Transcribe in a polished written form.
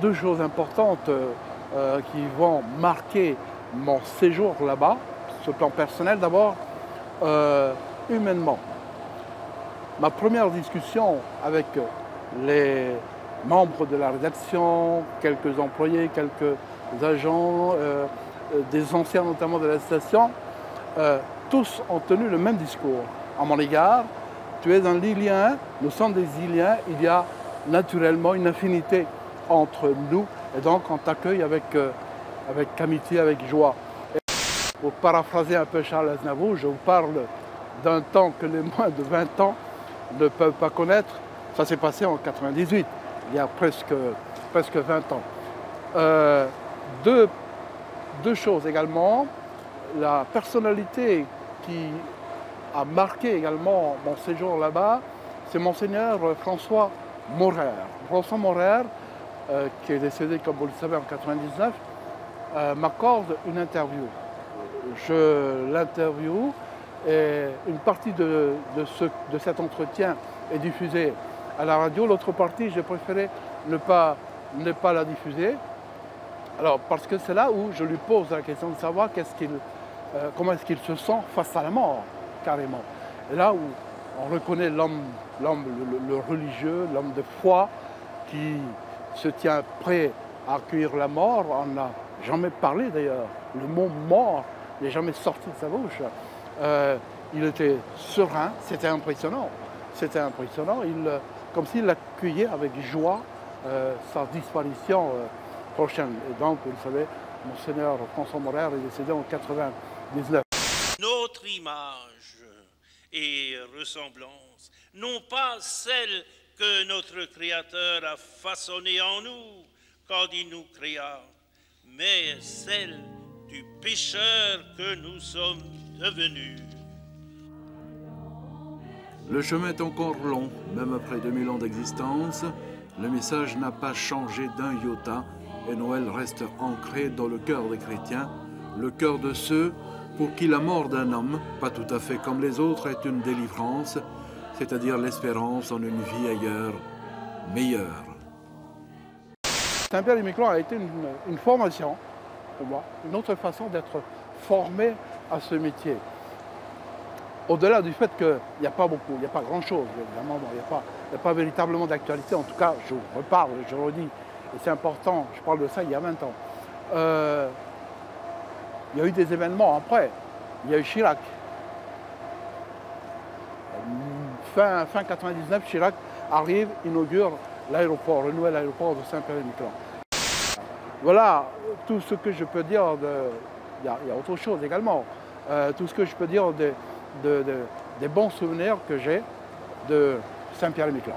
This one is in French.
Deux choses importantes qui vont marquer mon séjour là-bas, sur le plan personnel d'abord, humainement. Ma première discussion avec les membres de la rédaction, quelques employés, quelques agents, des anciens notamment de la station, tous ont tenu le même discours à mon égard. Tu es un Lilien, nous sommes des Iliens, il y a naturellement une affinité entre nous et donc on t'accueille avec amitié, avec joie. Et pour paraphraser un peu Charles Aznavour, je vous parle d'un temps que les moins de 20 ans ne peuvent pas connaître. Ça s'est passé en 98, il y a presque 20 ans. Deux choses également. La personnalité qui a marqué également mon séjour là-bas, c'est Monseigneur François Maurer. François Maurer, qui est décédé, comme vous le savez, en 99, m'accorde une interview. Je l'interviewe et une partie de cet entretien est diffusée à la radio. L'autre partie, j'ai préféré ne pas la diffuser. Alors, parce que c'est là où je lui pose la question de savoir comment est-ce qu'il se sent face à la mort, carrément. Et là où on reconnaît l'homme, le religieux, l'homme de foi, qui se tient prêt à accueillir la mort. On n'a jamais parlé d'ailleurs. Le mot mort n'est jamais sorti de sa bouche. Il était serein, c'était impressionnant. C'était impressionnant, comme s'il accueillait avec joie sa disparition prochaine. Et donc, vous le savez, Monseigneur François Maurer est décédé en 99. Notre image et ressemblance, non pas celle que notre Créateur a façonnée en nous quand il nous créa, mais celle du pécheur que nous sommes devenus. Le chemin est encore long, même après 2000 ans d'existence. Le message n'a pas changé d'un iota et Noël reste ancré dans le cœur des chrétiens, le cœur de ceux pour qui la mort d'un homme, pas tout à fait comme les autres, est une délivrance, c'est-à-dire l'espérance en une vie ailleurs, meilleure. Saint-Pierre-et-Miquelon a été une formation pour moi, une autre façon d'être formé à ce métier. Au-delà du fait qu'il n'y a pas beaucoup, il n'y a pas grand-chose, évidemment, il n'y a pas véritablement d'actualité, en tout cas, je reparle, je redis, et c'est important, je parle de ça il y a 20 ans. Il y a eu des événements après, il y a eu Chirac. Fin 99, Chirac arrive, inaugure l'aéroport, le nouvel aéroport de Saint-Pierre-et-Miquelon. Voilà tout ce que je peux dire il y a autre chose également, tout ce que je peux dire des bons souvenirs que j'ai de Saint-Pierre-et-Miquelon.